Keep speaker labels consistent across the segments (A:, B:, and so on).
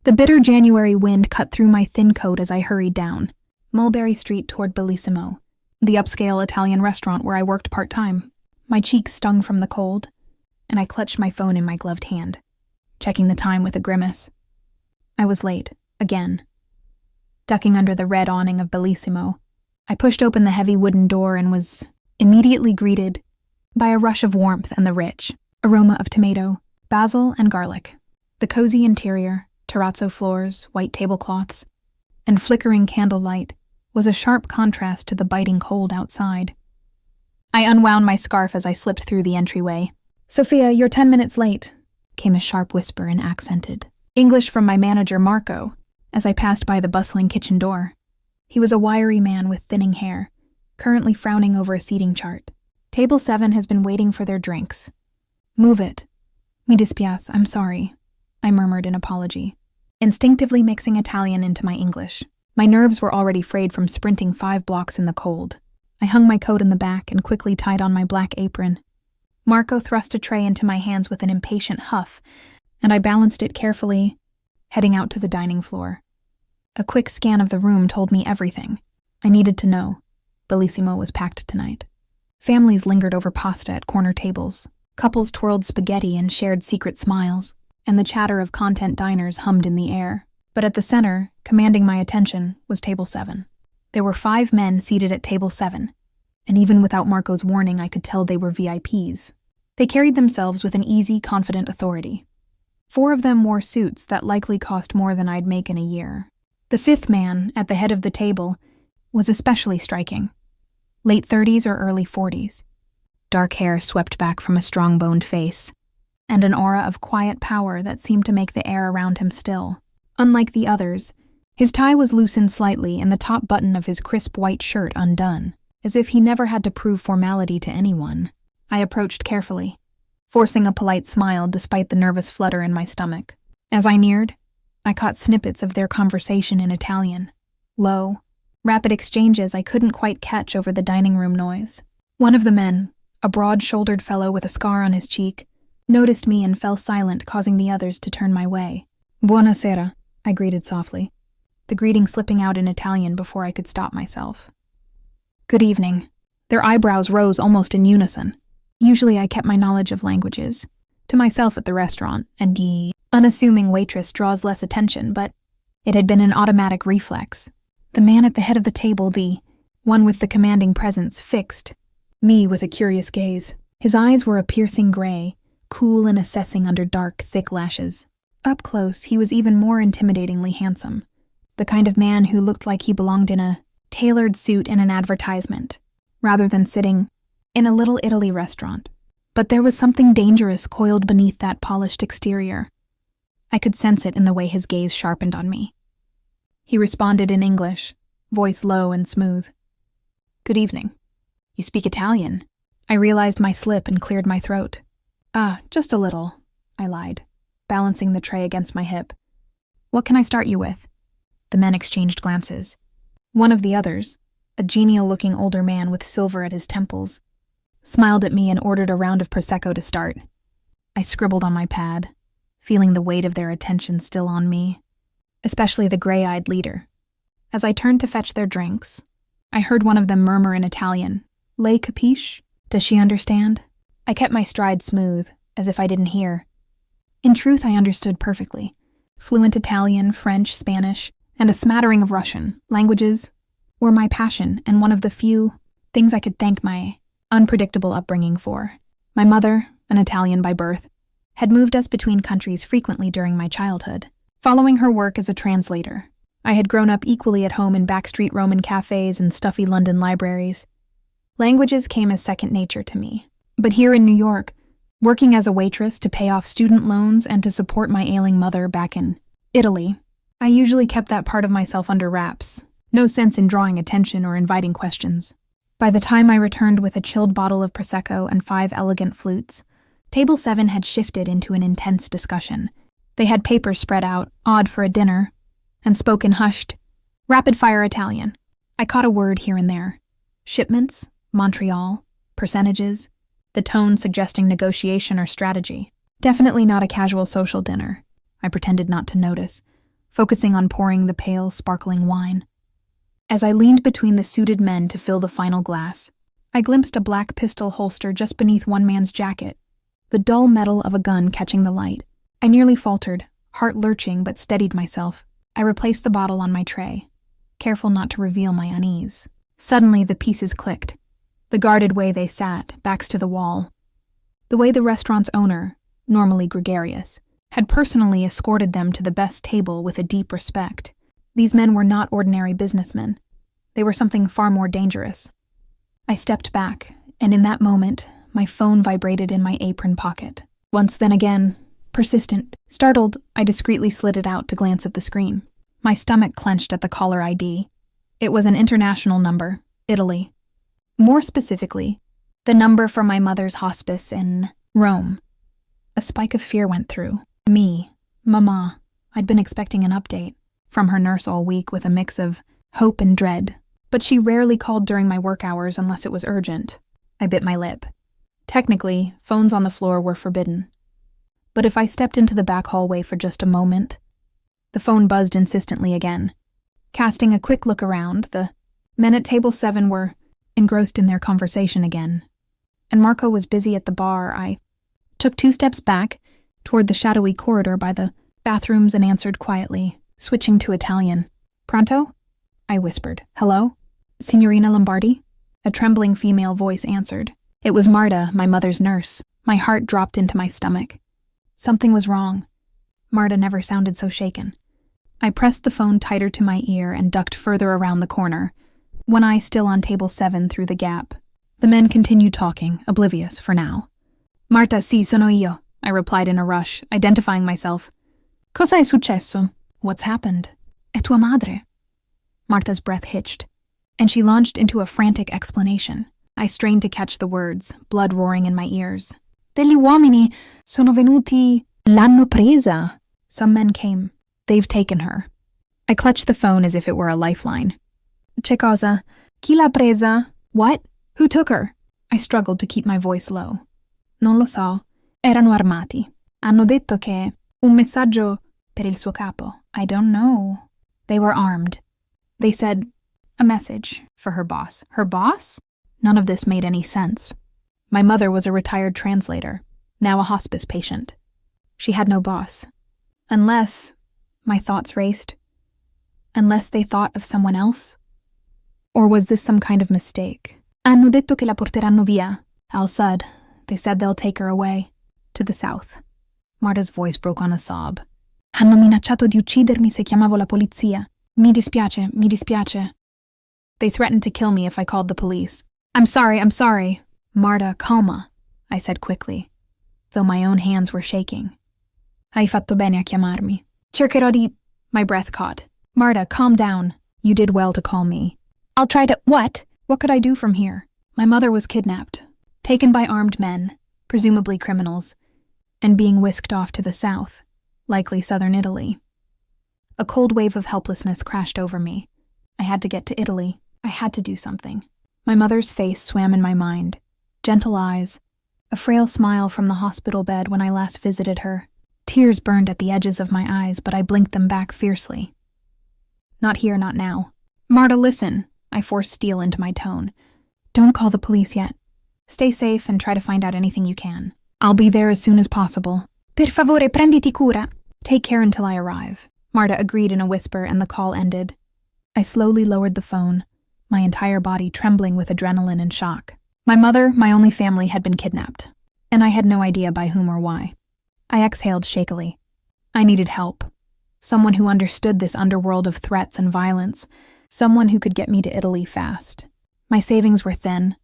A: The bitter January wind cut through my thin coat as I hurried down Mulberry Street toward Bellissimo, the upscale Italian restaurant where I worked part-time. My cheeks stung from the cold, and I clutched my phone in my gloved hand, checking the time with a grimace. I was late, again. Ducking under the red awning of Bellissimo, I pushed open the heavy wooden door and was immediately greeted by a rush of warmth and the rich aroma of tomato, basil, and garlic. The cozy interior, terrazzo floors, white tablecloths, and flickering candlelight was a sharp contrast to the biting cold outside. I unwound my scarf as I slipped through the entryway. "Sophia, you're 10 minutes late," came a sharp whisper in accented English from my manager, Marco, as I passed by the bustling kitchen door. He was a wiry man with thinning hair, currently frowning over a seating chart. "Table 7 has been waiting for their drinks." "Move it." "Mi dispiace, I'm sorry," I murmured in apology, instinctively mixing Italian into my English. My nerves were already frayed from sprinting 5 blocks in the cold. I hung my coat in the back and quickly tied on my black apron. Marco thrust a tray into my hands with an impatient huff, and I balanced it carefully, heading out to the dining floor. A quick scan of the room told me everything I needed to know. Bellissimo was packed tonight. Families lingered over pasta at corner tables. Couples twirled spaghetti and shared secret smiles, and the chatter of content diners hummed in the air. But at the center, commanding my attention, was table 7. There were 5 men seated at table 7, and even without Marco's warning, I could tell they were VIPs. They carried themselves with an easy, confident authority. 4 of them wore suits that likely cost more than I'd make in a year. The 5th man, at the head of the table, was especially striking. Late 30s or early 40s. Dark hair swept back from a strong-boned face, and an aura of quiet power that seemed to make the air around him still. Unlike the others, his tie was loosened slightly and the top button of his crisp white shirt undone, as if he never had to prove formality to anyone. I approached carefully, forcing a polite smile despite the nervous flutter in my stomach. As I neared, I caught snippets of their conversation in Italian. Low, rapid exchanges I couldn't quite catch over the dining room noise. One of the men, a broad-shouldered fellow with a scar on his cheek, noticed me and fell silent, causing the others to turn my way. "Buonasera," I greeted softly, the greeting slipping out in Italian before I could stop myself. "Good evening." Their eyebrows rose almost in unison. Usually I kept my knowledge of languages to myself at the restaurant, and the unassuming waitress draws less attention, but it had been an automatic reflex. The man at the head of the table, the one with the commanding presence, fixed me with a curious gaze. His eyes were a piercing gray, cool and assessing under dark, thick lashes. Up close, he was even more intimidatingly handsome, the kind of man who looked like he belonged in a tailored suit in an advertisement, rather than sitting in a Little Italy restaurant. But there was something dangerous coiled beneath that polished exterior. I could sense it in the way his gaze sharpened on me. He responded in English, voice low and smooth. "Good evening. You speak Italian?" I realized my slip and cleared my throat. Just a little," I lied, balancing the tray against my hip. "What can I start you with?" The men exchanged glances. One of the others, a genial-looking older man with silver at his temples, smiled at me and ordered a round of Prosecco to start. I scribbled on my pad, feeling the weight of their attention still on me, especially the gray-eyed leader. As I turned to fetch their drinks, I heard one of them murmur in Italian, "Lei capisce? Does she understand?" I kept my stride smooth, as if I didn't hear. In truth, I understood perfectly. Fluent Italian, French, Spanish, and a smattering of Russian languages were my passion and one of the few things I could thank my unpredictable upbringing for. My mother, an Italian by birth, had moved us between countries frequently during my childhood. Following her work as a translator, I had grown up equally at home in backstreet Roman cafes and stuffy London libraries. Languages came as second nature to me. But here in New York, working as a waitress to pay off student loans and to support my ailing mother back in Italy, I usually kept that part of myself under wraps. No sense in drawing attention or inviting questions. By the time I returned with a chilled bottle of Prosecco and 5 elegant flutes, Table 7 had shifted into an intense discussion. They had papers spread out, odd for a dinner, and spoke in hushed, rapid-fire Italian. I caught a word here and there. Shipments, Montreal, percentages, the tone suggesting negotiation or strategy. Definitely not a casual social dinner. I pretended not to notice, focusing on pouring the pale, sparkling wine. As I leaned between the suited men to fill the final glass, I glimpsed a black pistol holster just beneath one man's jacket, the dull metal of a gun catching the light. I nearly faltered, heart lurching, but steadied myself. I replaced the bottle on my tray, careful not to reveal my unease. Suddenly, the pieces clicked. The guarded way they sat, backs to the wall. The way the restaurant's owner, normally gregarious, had personally escorted them to the best table with a deep respect. These men were not ordinary businessmen. They were something far more dangerous. I stepped back, and in that moment, my phone vibrated in my apron pocket. Once then again, persistent. Startled, I discreetly slid it out to glance at the screen. My stomach clenched at the caller ID. It was an international number, Italy. More specifically, the number from my mother's hospice in Rome. A spike of fear went through me. Mama. I'd been expecting an update from her nurse all week with a mix of hope and dread, but she rarely called during my work hours unless it was urgent. I bit my lip. Technically, phones on the floor were forbidden. But if I stepped into the back hallway for just a moment, the phone buzzed insistently again. Casting a quick look around, the men at table 7 were engrossed in their conversation again, and Marco was busy at the bar. I took 2 steps back toward the shadowy corridor by the bathrooms and answered quietly, switching to Italian. Pronto? I whispered. Hello? Signorina Lombardi? A trembling female voice answered. It was Marta, my mother's nurse. My heart dropped into my stomach. Something was wrong. Marta never sounded so shaken. I pressed the phone tighter to my ear and ducked further around the corner, one eye still on table 7 through the gap. The men continued talking, oblivious for now. Marta, sì, sono io, I replied in a rush, identifying myself. Cosa è successo? What's happened? È tua madre. Marta's breath hitched, and she launched into a frantic explanation. I strained to catch the words, blood roaring in my ears. Degli uomini sono venuti. L'hanno presa. Some men came. They've taken her. I clutched the phone as if it were a lifeline. Che cosa? Chi l'ha presa? What? Who took her? I struggled to keep my voice low. Non lo so. Erano armati. Hanno detto che un messaggio per il suo capo. I don't know. They were armed. They said a message for her boss. Her boss? None of this made any sense. My mother was a retired translator, now a hospice patient. She had no boss. Unless, my thoughts raced, unless they thought of someone else? Or was this some kind of mistake? Hanno detto che la porteranno via. Al-Sad, they said they'll take her away, to the south. Marta's voice broke on a sob. Hanno minacciato di uccidermi se chiamavo la polizia. Mi dispiace, mi dispiace. They threatened to kill me if I called the police. I'm sorry. Marta, calma, I said quickly, though my own hands were shaking. Hai fatto bene a chiamarmi. Cercherò di... My breath caught. Marta, calm down. You did well to call me. I'll try to... What? What could I do from here? My mother was kidnapped, taken by armed men, presumably criminals, and being whisked off to the south, likely southern Italy. A cold wave of helplessness crashed over me. I had to get to Italy. I had to do something. My mother's face swam in my mind. Gentle eyes, a frail smile from the hospital bed when I last visited her. Tears burned at the edges of my eyes, but I blinked them back fiercely. Not here, not now. Marta, listen. I forced steel into my tone. Don't call the police yet. Stay safe and try to find out anything you can. I'll be there as soon as possible. Per favore, prenditi cura. Take care until I arrive. Marta agreed in a whisper, and the call ended. I slowly lowered the phone, my entire body trembling with adrenaline and shock. My mother, my only family, had been kidnapped, and I had no idea by whom or why. I exhaled shakily. I needed help. Someone who understood this underworld of threats and violence. Someone who could get me to Italy fast. My savings were thin,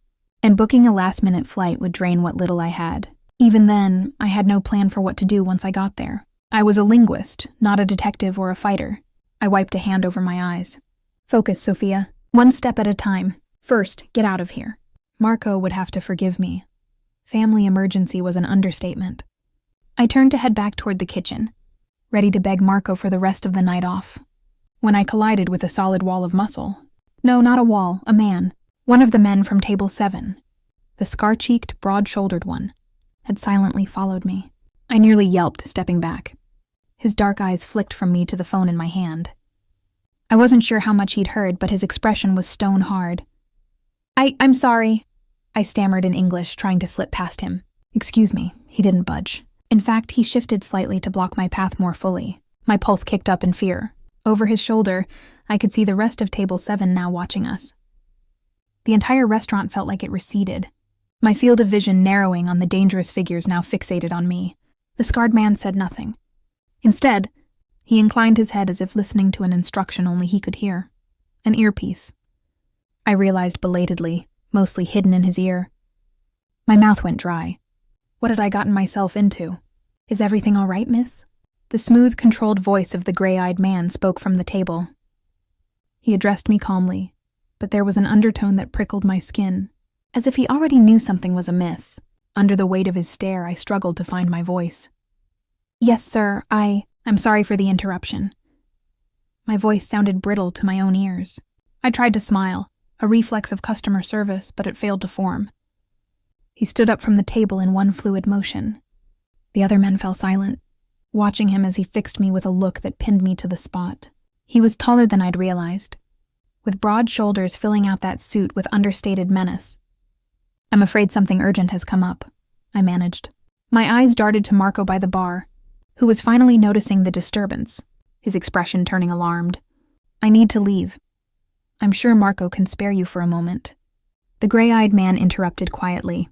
A: and booking a last-minute flight would drain what little I had. Even then, I had no plan for what to do once I got there. I was a linguist, not a detective or a fighter. I wiped a hand over my eyes. Focus, Sophia. One step at a time. First, get out of here. Marco would have to forgive me. Family emergency was an understatement. I turned to head back toward the kitchen, ready to beg Marco for the rest of the night off, when I collided with a solid wall of muscle. No, not a wall, a man. One of the men from table 7, the scar-cheeked, broad-shouldered one, had silently followed me. I nearly yelped, stepping back. His dark eyes flicked from me to the phone in my hand. I wasn't sure how much he'd heard, but his expression was stone hard. I'm sorry, I stammered in English, trying to slip past him. Excuse me, he didn't budge. In fact, he shifted slightly to block my path more fully. My pulse kicked up in fear. Over his shoulder, I could see the rest of Table 7 now watching us. The entire restaurant felt like it receded, my field of vision narrowing on the dangerous figures now fixated on me. The scarred man said nothing. Instead, he inclined his head as if listening to an instruction only he could hear. An earpiece. I realized belatedly, mostly hidden in his ear. My mouth went dry. What had I gotten myself into? Is everything all right, miss? The smooth, controlled voice of the gray-eyed man spoke from the table. He addressed me calmly, but there was an undertone that prickled my skin, as if he already knew something was amiss. Under the weight of his stare, I struggled to find my voice. Yes, sir, I'm sorry for the interruption. My voice sounded brittle to my own ears. I tried to smile, a reflex of customer service, but it failed to form. He stood up from the table in one fluid motion. The other men fell silent, watching him as he fixed me with a look that pinned me to the spot. He was taller than I'd realized, with broad shoulders filling out that suit with understated menace. I'm afraid something urgent has come up, I managed. My eyes darted to Marco by the bar, who was finally noticing the disturbance, his expression turning alarmed. I need to leave. I'm sure Marco can spare you for a moment. The gray-eyed man interrupted quietly.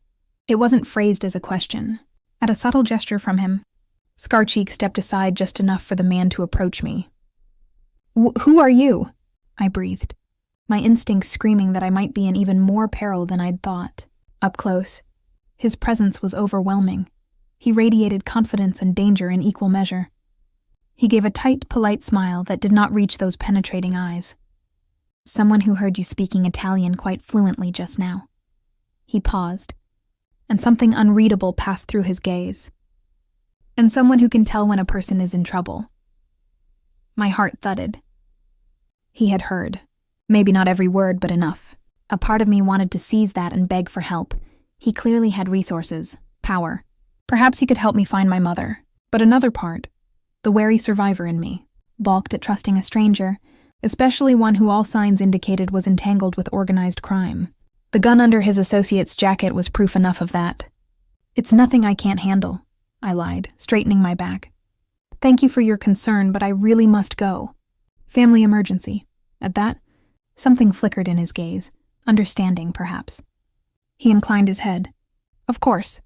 A: It wasn't phrased as a question. At a subtle gesture from him, Scarcheek stepped aside just enough for the man to approach me. Who are you? I breathed, my instincts screaming that I might be in even more peril than I'd thought. Up close, his presence was overwhelming. He radiated confidence and danger in equal measure. He gave a tight, polite smile that did not reach those penetrating eyes. Someone who heard you speaking Italian quite fluently just now. He paused, and something unreadable passed through his gaze. And someone who can tell when a person is in trouble. My heart thudded. He had heard. Maybe not every word, but enough. A part of me wanted to seize that and beg for help. He clearly had resources, power. Perhaps he could help me find my mother. But another part, the wary survivor in me, balked at trusting a stranger, especially one who all signs indicated was entangled with organized crime. The gun under his associate's jacket was proof enough of that. It's nothing I can't handle, I lied, straightening my back. Thank you for your concern, but I really must go. Family emergency. At that, something flickered in his gaze, understanding, perhaps. He inclined his head. Of course.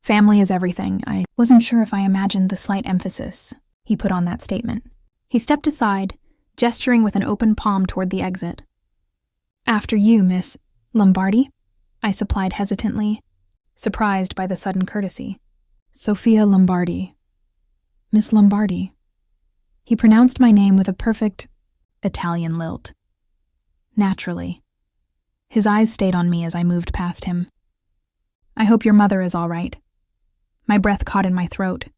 A: Family is everything. I wasn't sure if I imagined the slight emphasis he put on that statement. He stepped aside, gesturing with an open palm toward the exit. After you, Miss Lombardi, I supplied hesitantly, surprised by the sudden courtesy. Sophia Lombardi. Miss Lombardi. He pronounced my name with a perfect Italian lilt. Naturally. His eyes stayed on me as I moved past him. I hope your mother is all right. My breath caught in my throat.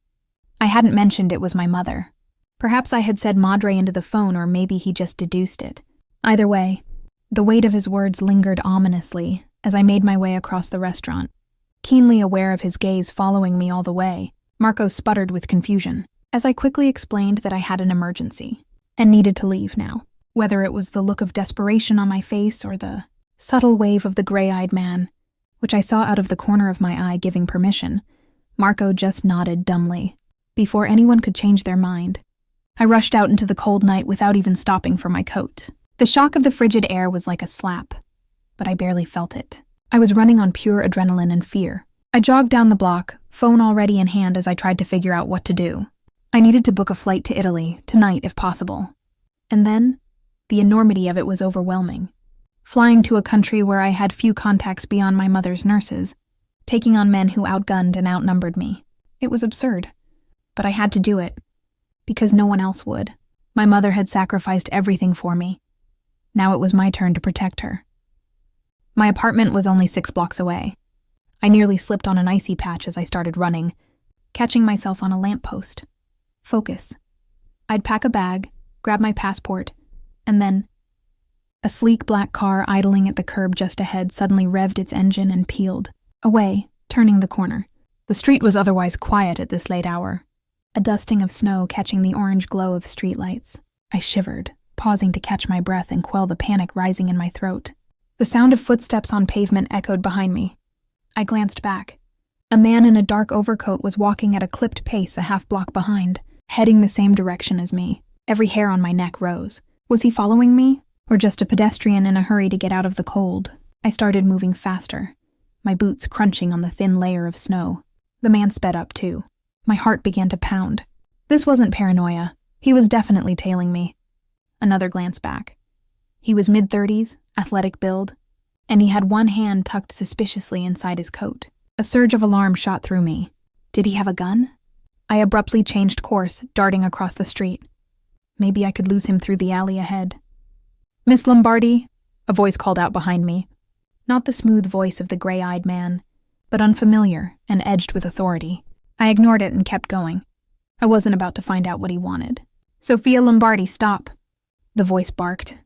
A: I hadn't mentioned it was my mother. Perhaps I had said madre into the phone, or maybe he just deduced it. Either way, the weight of his words lingered ominously as I made my way across the restaurant. Keenly aware of his gaze following me all the way, Marco sputtered with confusion, as I quickly explained that I had an emergency and needed to leave now. Whether it was the look of desperation on my face or the subtle wave of the gray-eyed man, which I saw out of the corner of my eye giving permission, Marco just nodded dumbly. Before anyone could change their mind, I rushed out into the cold night without even stopping for my coat. The shock of the frigid air was like a slap, but I barely felt it. I was running on pure adrenaline and fear. I jogged down the block, phone already in hand as I tried to figure out what to do. I needed to book a flight to Italy, tonight if possible. And then, the enormity of it was overwhelming. Flying to a country where I had few contacts beyond my mother's nurses, taking on men who outgunned and outnumbered me. It was absurd, but I had to do it, because no one else would. My mother had sacrificed everything for me. Now it was my turn to protect her. My apartment was only 6 blocks away. I nearly slipped on an icy patch as I started running, catching myself on a lamppost. Focus. I'd pack a bag, grab my passport, and then a sleek black car idling at the curb just ahead suddenly revved its engine and peeled away, turning the corner. The street was otherwise quiet at this late hour. a dusting of snow catching the orange glow of streetlights. I shivered, pausing to catch my breath and quell the panic rising in my throat. The sound of footsteps on pavement echoed behind me. I glanced back. A man in a dark overcoat was walking at a clipped pace a half-block behind, heading the same direction as me. Every hair on my neck rose. Was he following me, or just a pedestrian in a hurry to get out of the cold? I started moving faster, my boots crunching on the thin layer of snow. The man sped up, too. My heart began to pound. This wasn't paranoia. He was definitely tailing me. Another glance back. He was mid-30s, athletic build, and he had one hand tucked suspiciously inside his coat. A surge of alarm shot through me. Did he have a gun? I abruptly changed course, darting across the street. Maybe I could lose him through the alley ahead. "Miss Lombardi," a voice called out behind me. Not the smooth voice of the gray-eyed man, but unfamiliar and edged with authority. I ignored it and kept going. I wasn't about to find out what he wanted. "Sophia Lombardi, stop," the voice barked.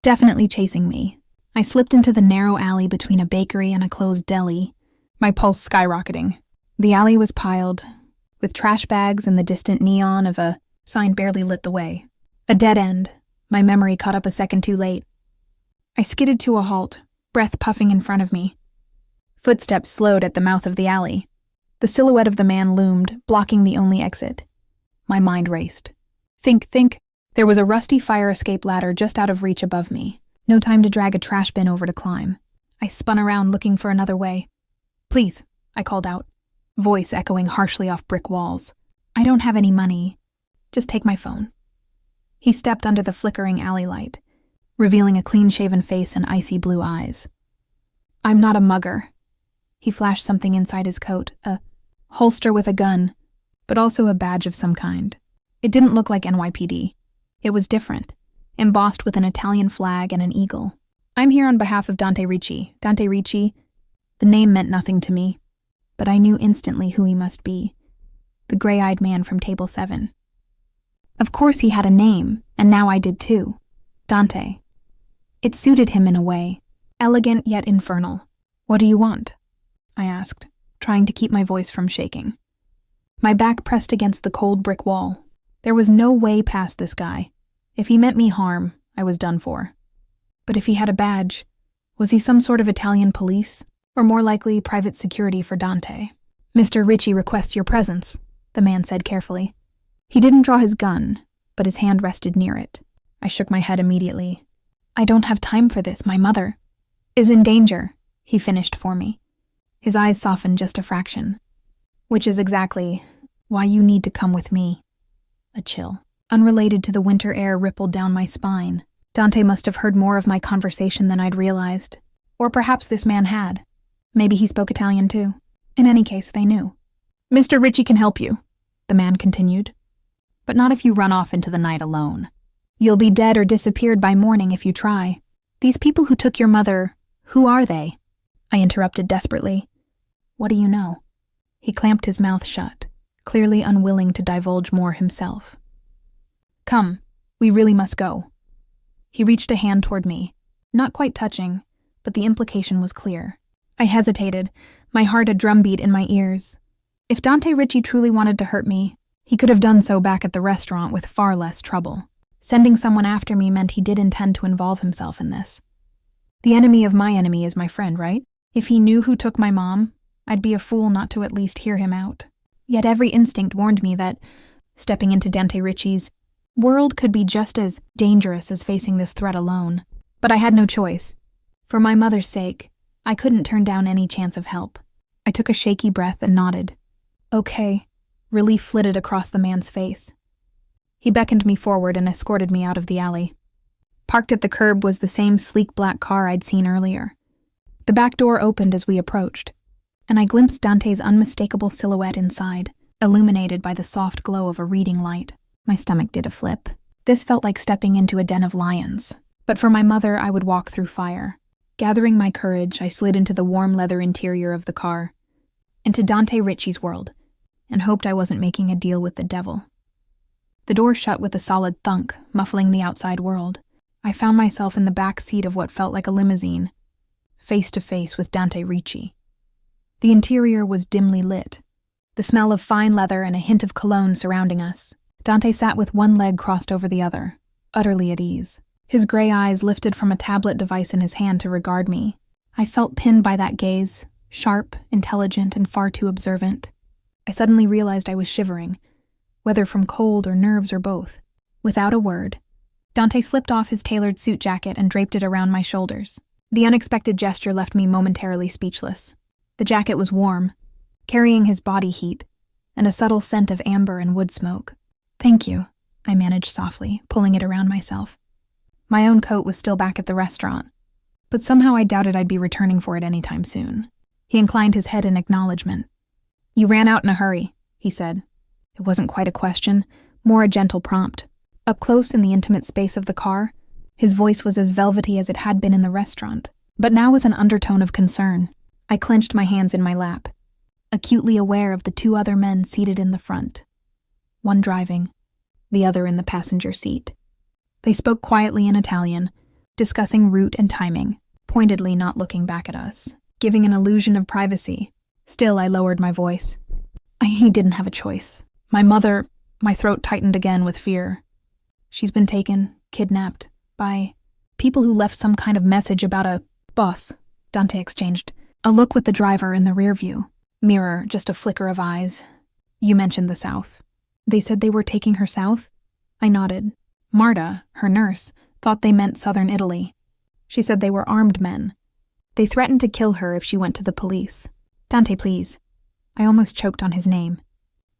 A: Definitely chasing me. I slipped into the narrow alley between a bakery and a closed deli, my pulse skyrocketing. The alley was piled, with trash bags and the distant neon of a sign barely lit the way. A dead end. My memory caught up a second too late. I skidded to a halt, breath puffing in front of me. Footsteps slowed at the mouth of the alley. The silhouette of the man loomed, blocking the only exit. My mind raced. Think. There was a rusty fire escape ladder just out of reach above me. No time to drag a trash bin over to climb. I spun around looking for another way. "Please," I called out, voice echoing harshly off brick walls. "I don't have any money. Just take my phone." He stepped under the flickering alley light, revealing a clean-shaven face and icy blue eyes. "I'm not a mugger." He flashed something inside his coat, a holster with a gun, but also a badge of some kind. It didn't look like NYPD. It was different, embossed with an Italian flag and an eagle. "I'm here on behalf of Dante Ricci. Dante Ricci." The name meant nothing to me, but I knew instantly who he must be. The gray-eyed man from Table 7. Of course he had a name, and now I did too. Dante. It suited him in a way, elegant yet infernal. "What do you want?" I asked, trying to keep my voice from shaking. My back pressed against the cold brick wall. There was no way past this guy. If he meant me harm, I was done for. But if he had a badge, was he some sort of Italian police? Or more likely, private security for Dante? "Mr. Ricci requests your presence," the man said carefully. He didn't draw his gun, but his hand rested near it. I shook my head immediately. "I don't have time for this. My mother is in danger," he finished for me. His eyes softened just a fraction. "Which is exactly why you need to come with me." A chill, unrelated to the winter air, rippled down my spine. Dante must have heard more of my conversation than I'd realized. Or perhaps this man had. Maybe he spoke Italian too. In any case, they knew. "Mr. Ricci can help you," the man continued. "But not if you run off into the night alone. You'll be dead or disappeared by morning if you try. These people who took your mother, who are they?" I interrupted desperately. "What do you know?" He clamped his mouth shut, clearly unwilling to divulge more himself. "Come, we really must go." He reached a hand toward me, not quite touching, but the implication was clear. I hesitated, my heart a drumbeat in my ears. If Dante Ricci truly wanted to hurt me, he could have done so back at the restaurant with far less trouble. Sending someone after me meant he did intend to involve himself in this. The enemy of my enemy is my friend, right? If he knew who took my mom, I'd be a fool not to at least hear him out. Yet every instinct warned me that stepping into Dante Ricci's world could be just as dangerous as facing this threat alone. But I had no choice. For my mother's sake, I couldn't turn down any chance of help. I took a shaky breath and nodded. "Okay." Relief flitted across the man's face. He beckoned me forward and escorted me out of the alley. Parked at the curb was the same sleek black car I'd seen earlier. The back door opened as we approached, and I glimpsed Dante's unmistakable silhouette inside, illuminated by the soft glow of a reading light. My stomach did a flip. This felt like stepping into a den of lions. But for my mother, I would walk through fire. Gathering my courage, I slid into the warm leather interior of the car, into Dante Ricci's world, and hoped I wasn't making a deal with the devil. The door shut with a solid thunk, muffling the outside world. I found myself in the back seat of what felt like a limousine, face to face with Dante Ricci. The interior was dimly lit, the smell of fine leather and a hint of cologne surrounding us. Dante sat with one leg crossed over the other, utterly at ease. His gray eyes lifted from a tablet device in his hand to regard me. I felt pinned by that gaze, sharp, intelligent, and far too observant. I suddenly realized I was shivering, whether from cold or nerves or both. Without a word, Dante slipped off his tailored suit jacket and draped it around my shoulders. The unexpected gesture left me momentarily speechless. The jacket was warm, carrying his body heat, and a subtle scent of amber and wood smoke. "Thank you," I managed softly, pulling it around myself. My own coat was still back at the restaurant, but somehow I doubted I'd be returning for it anytime soon. He inclined his head in acknowledgement. "You ran out in a hurry," he said. It wasn't quite a question, more a gentle prompt. Up close in the intimate space of the car, his voice was as velvety as it had been in the restaurant, but now with an undertone of concern. I clenched my hands in my lap, acutely aware of the two other men seated in the front, one driving, the other in the passenger seat. They spoke quietly in Italian, discussing route and timing, pointedly not looking back at us, giving an illusion of privacy. Still, I lowered my voice. He didn't have a choice. My throat tightened again with fear. She's been taken, kidnapped, by people who left some kind of message about a boss. Dante exchanged a look with the driver in the rear view. Mirror, just a flicker of eyes. You mentioned the South. They said they were taking her south? I nodded. Marta, her nurse, thought they meant southern Italy. She said they were armed men. They threatened to kill her if she went to the police. Dante, please. I almost choked on his name.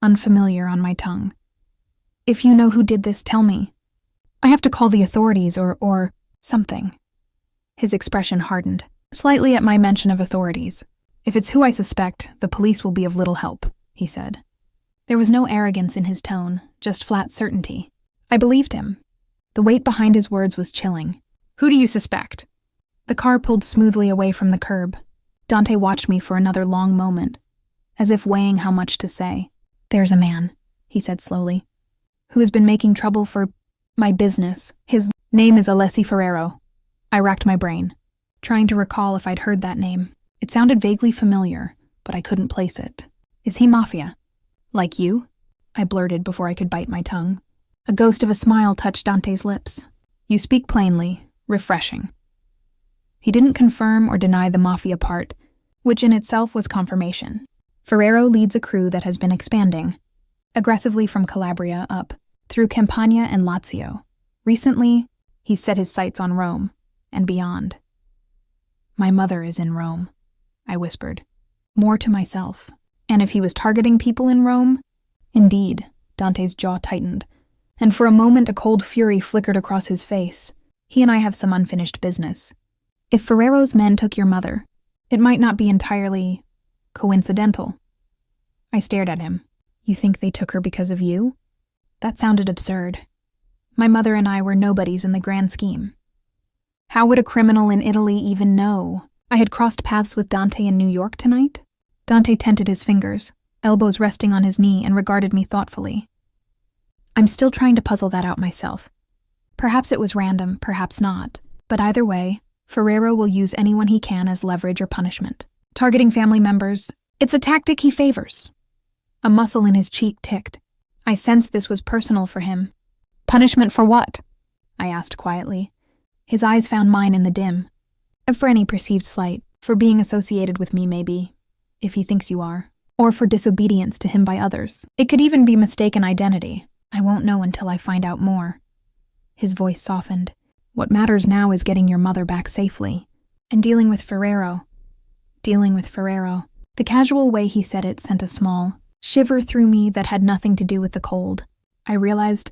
A: Unfamiliar on my tongue. If you know who did this, tell me. I have to call the authorities or something. His expression hardened, slightly at my mention of authorities. If it's who I suspect, the police will be of little help, he said. There was no arrogance in his tone, just flat certainty. I believed him. The weight behind his words was chilling. Who do you suspect? The car pulled smoothly away from the curb. Dante watched me for another long moment, as if weighing how much to say. There's a man, he said slowly, who has been making trouble for my business. His name is Alessi Ferrero. I racked my brain, trying to recall if I'd heard that name. It sounded vaguely familiar, but I couldn't place it. Is he Mafia? Like you? I blurted before I could bite my tongue. A ghost of a smile touched Dante's lips. You speak plainly. Refreshing. He didn't confirm or deny the Mafia part, which in itself was confirmation. Ferrero leads a crew that has been expanding, aggressively from Calabria up, through Campania and Lazio. Recently, he's set his sights on Rome, and beyond. My mother is in Rome, I whispered, more to myself. And if he was targeting people in Rome? Indeed, Dante's jaw tightened, and for a moment a cold fury flickered across his face. He and I have some unfinished business. If Ferrero's men took your mother, it might not be entirely coincidental. I stared at him. You think they took her because of you? That sounded absurd. My mother and I were nobodies in the grand scheme. How would a criminal in Italy even know? I had crossed paths with Dante in New York tonight? Dante tented his fingers, elbows resting on his knee, and regarded me thoughtfully. I'm still trying to puzzle that out myself. Perhaps it was random, perhaps not. But either way, Ferrero will use anyone he can as leverage or punishment. Targeting family members, it's a tactic he favors. A muscle in his cheek ticked. I sensed this was personal for him. Punishment for what? I asked quietly. His eyes found mine in the dim. For any perceived slight, for being associated with me maybe, if he thinks you are, or for disobedience to him by others. It could even be mistaken identity. I won't know until I find out more. His voice softened. What matters now is getting your mother back safely. And dealing with Ferrero. The casual way he said it sent a small shiver through me that had nothing to do with the cold. I realized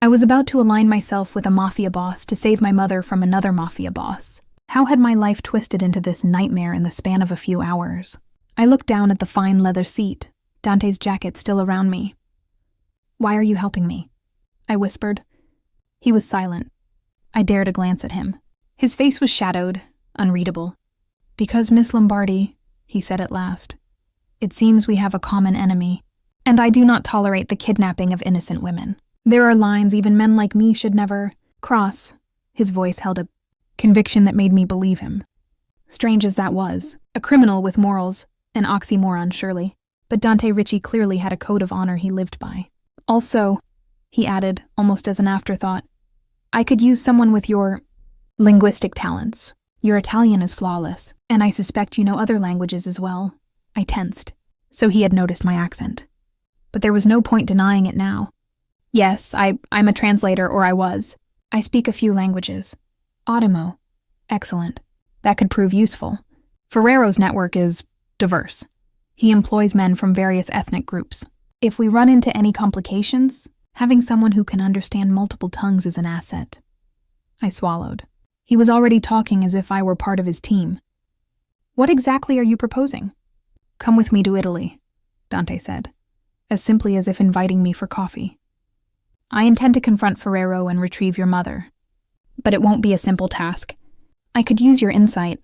A: I was about to align myself with a mafia boss to save my mother from another mafia boss. How had my life twisted into this nightmare in the span of a few hours? I looked down at the fine leather seat, Dante's jacket still around me. Why are you helping me? I whispered. He was silent. I dared a glance at him. His face was shadowed, unreadable. Because, Miss Lombardi, he said at last, it seems we have a common enemy, and I do not tolerate the kidnapping of innocent women. There are lines even men like me should never cross. His voice held a conviction that made me believe him. Strange as that was, a criminal with morals, an oxymoron surely. But Dante Ricci clearly had a code of honor he lived by. Also, he added, almost as an afterthought, I could use someone with your linguistic talents. Your Italian is flawless, and I suspect you know other languages as well. I tensed, so he had noticed my accent. But there was no point denying it now. Yes, I'm a translator, or I was. I speak a few languages. Ottimo. Excellent. That could prove useful. Ferrero's network is diverse. He employs men from various ethnic groups. If we run into any complications, having someone who can understand multiple tongues is an asset. I swallowed. He was already talking as if I were part of his team. What exactly are you proposing? Come with me to Italy, Dante said, as simply as if inviting me for coffee. I intend to confront Ferrero and retrieve your mother. But it won't be a simple task. I could use your insight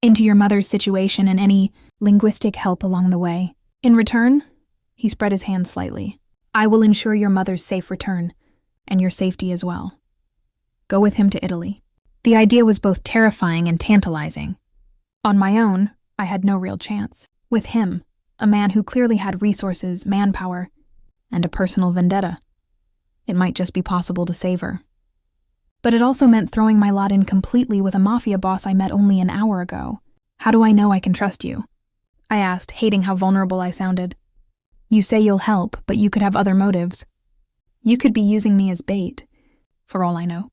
A: into your mother's situation and any linguistic help along the way. In return, he spread his hands slightly, I will ensure your mother's safe return, and your safety as well. Go with him to Italy. The idea was both terrifying and tantalizing. On my own, I had no real chance. With him, a man who clearly had resources, manpower, and a personal vendetta, it might just be possible to save her. But it also meant throwing my lot in completely with a Mafia boss I met only an hour ago. How do I know I can trust you? I asked, hating how vulnerable I sounded. You say you'll help, but you could have other motives. You could be using me as bait, for all I know.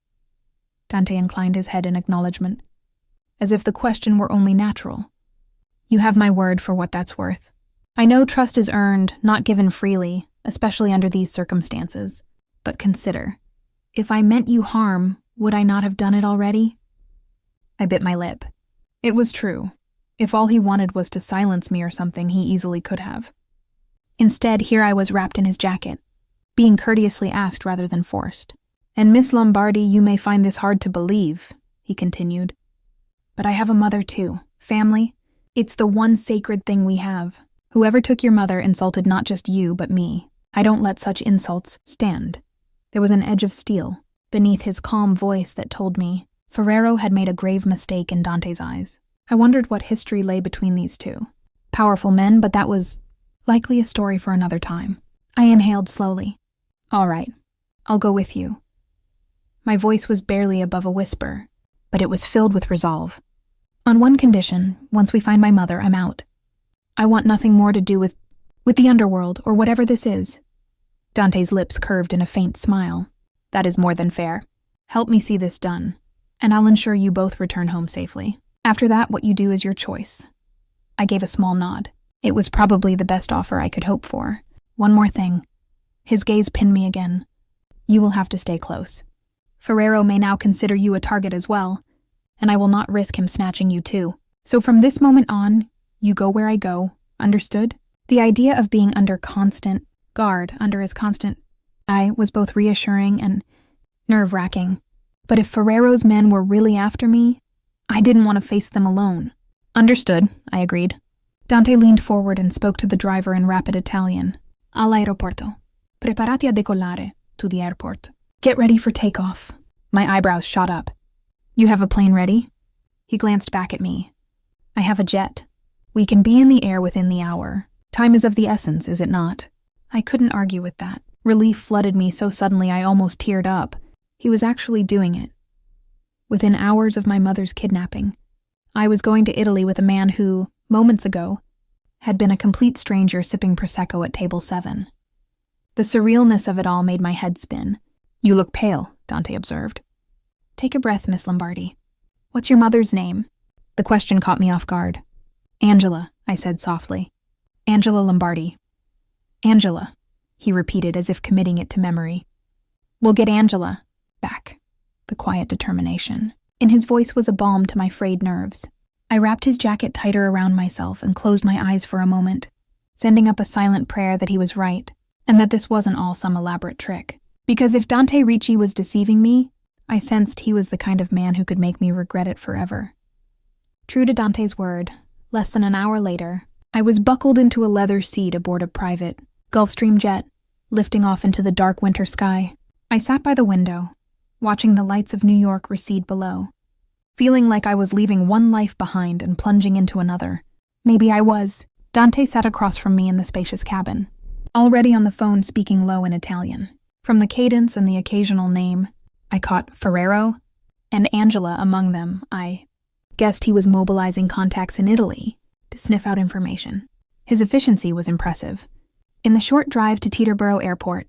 A: Dante inclined his head in acknowledgement, as if the question were only natural. You have my word for what that's worth. I know trust is earned, not given freely, especially under these circumstances. But consider, if I meant you harm, would I not have done it already? I bit my lip. It was true. If all he wanted was to silence me or something, he easily could have. Instead, here I was wrapped in his jacket, being courteously asked rather than forced. And Miss Lombardi, you may find this hard to believe, he continued. But I have a mother too. Family. It's the one sacred thing we have. Whoever took your mother insulted not just you, but me. I don't let such insults stand. There was an edge of steel beneath his calm voice that told me Ferrero had made a grave mistake in Dante's eyes. I wondered what history lay between these two. Powerful men, but that was likely a story for another time. I inhaled slowly. All right, I'll go with you. My voice was barely above a whisper, but it was filled with resolve. On one condition, once we find my mother, I'm out. I want nothing more to do with the underworld or whatever this is. Dante's lips curved in a faint smile. That is more than fair. Help me see this done, and I'll ensure you both return home safely. After that, what you do is your choice. I gave a small nod. It was probably the best offer I could hope for. One more thing. His gaze pinned me again. You will have to stay close. Ferrero may now consider you a target as well, and I will not risk him snatching you too. So from this moment on, you go where I go, understood? The idea of being under constant guard, under his constant eye, was both reassuring and nerve-wracking. But if Ferrero's men were really after me, I didn't want to face them alone. Understood, I agreed. Dante leaned forward and spoke to the driver in rapid Italian. All'aeroporto. Preparati a decollare, to the airport. Get ready for takeoff. My eyebrows shot up. You have a plane ready? He glanced back at me. I have a jet. We can be in the air within the hour. Time is of the essence, is it not? I couldn't argue with that. Relief flooded me so suddenly I almost teared up. He was actually doing it. Within hours of my mother's kidnapping, I was going to Italy with a man who, moments ago, had been a complete stranger sipping Prosecco at table 7. The surrealness of it all made my head spin. You look pale, Dante observed. Take a breath, Miss Lombardi. What's your mother's name? The question caught me off guard. Angela, I said softly. Angela Lombardi. Angela, he repeated as if committing it to memory. We'll get Angela back. The quiet determination. In his voice was a balm to my frayed nerves. I wrapped his jacket tighter around myself and closed my eyes for a moment, sending up a silent prayer that he was right, and that this wasn't all some elaborate trick. Because if Dante Ricci was deceiving me, I sensed he was the kind of man who could make me regret it forever. True to Dante's word, less than an hour later, I was buckled into a leather seat aboard a private Gulfstream jet, lifting off into the dark winter sky. I sat by the window, watching the lights of New York recede below, feeling like I was leaving one life behind and plunging into another. Maybe I was, Dante sat across from me in the spacious cabin, already on the phone speaking low in Italian. From the cadence and the occasional name, I caught Ferrero and Angela among them. I guessed he was mobilizing contacts in Italy to sniff out information. His efficiency was impressive. In the short drive to Teterboro Airport,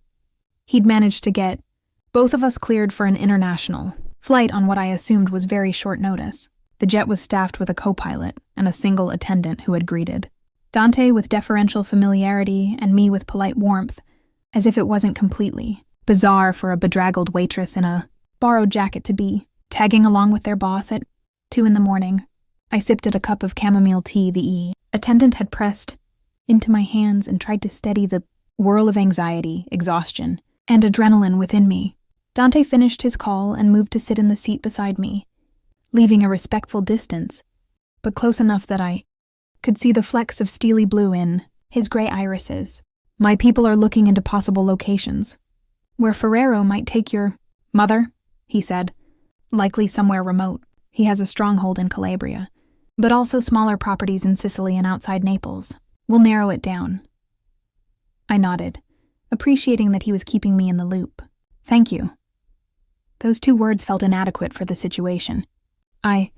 A: he'd managed to get both of us cleared for an international flight on what I assumed was very short notice. The jet was staffed with a co-pilot and a single attendant who had greeted Dante with deferential familiarity and me with polite warmth, as if it wasn't completely bizarre for a bedraggled waitress in a borrowed jacket to be tagging along with their boss at 2 a.m. I sipped at a cup of chamomile tea the attendant had pressed into my hands and tried to steady the whirl of anxiety, exhaustion, and adrenaline within me. Dante finished his call and moved to sit in the seat beside me, leaving a respectful distance, but close enough that I could see the flecks of steely blue in his gray irises. My people are looking into possible locations where Ferrero might take your mother, he said. Likely somewhere remote. He has a stronghold in Calabria, but also smaller properties in Sicily and outside Naples. We'll narrow it down. I nodded, appreciating that he was keeping me in the loop. Thank you. Those 2 words felt inadequate for the situation. I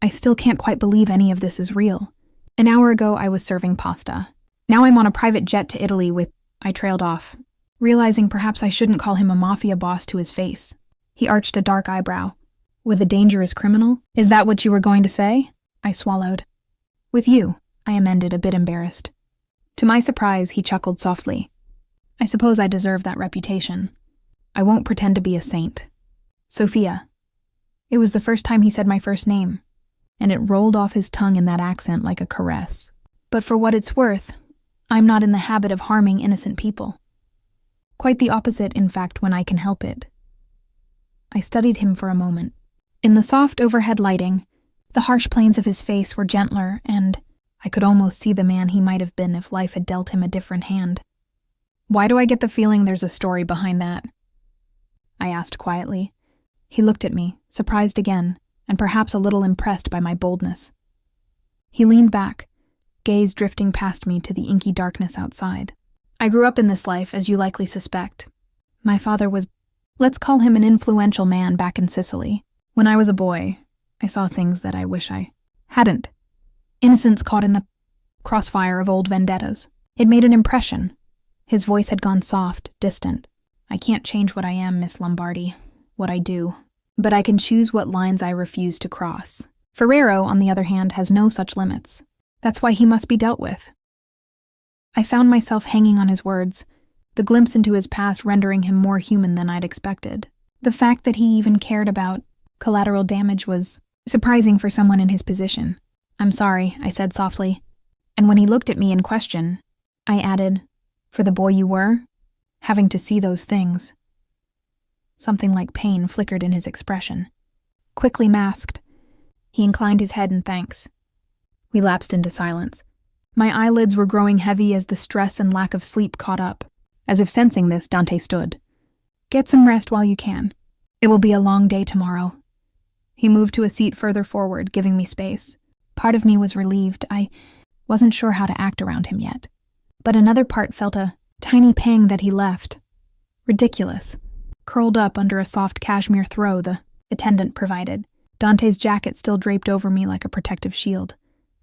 A: still can't quite believe any of this is real. An hour ago, I was serving pasta. Now I'm on a private jet to Italy with... I trailed off, realizing perhaps I shouldn't call him a mafia boss to his face. He arched a dark eyebrow. With a dangerous criminal? Is that what you were going to say? I swallowed. With you, I amended, a bit embarrassed. To my surprise, he chuckled softly. I suppose I deserve that reputation. I won't pretend to be a saint. Sophia. It was the first time he said my first name, and it rolled off his tongue in that accent like a caress. But for what it's worth, I'm not in the habit of harming innocent people. Quite the opposite, in fact, when I can help it. I studied him for a moment. In the soft overhead lighting, the harsh planes of his face were gentler, and I could almost see the man he might have been if life had dealt him a different hand. Why do I get the feeling there's a story behind that? I asked quietly. He looked at me, surprised again, and perhaps a little impressed by my boldness. He leaned back, gaze drifting past me to the inky darkness outside. I grew up in this life, as you likely suspect. My father was, let's call him an influential man back in Sicily. When I was a boy, I saw things that I wish I hadn't. Innocents caught in the crossfire of old vendettas. It made an impression. His voice had gone soft, distant. I can't change what I am, Miss Lombardi, what I do, but I can choose what lines I refuse to cross. Ferrero, on the other hand, has no such limits. That's why he must be dealt with. I found myself hanging on his words, the glimpse into his past rendering him more human than I'd expected. The fact that he even cared about collateral damage was surprising for someone in his position. I'm sorry, I said softly. And when he looked at me in question, I added, for the boy you were, having to see those things. Something like pain flickered in his expression. Quickly masked, he inclined his head in thanks. We lapsed into silence. My eyelids were growing heavy as the stress and lack of sleep caught up. As if sensing this, Dante stood. Get some rest while you can. It will be a long day tomorrow. He moved to a seat further forward, giving me space. Part of me was relieved. I wasn't sure how to act around him yet. But another part felt a tiny pang that he left. Ridiculous. Curled up under a soft cashmere throw the attendant provided, Dante's jacket still draped over me like a protective shield,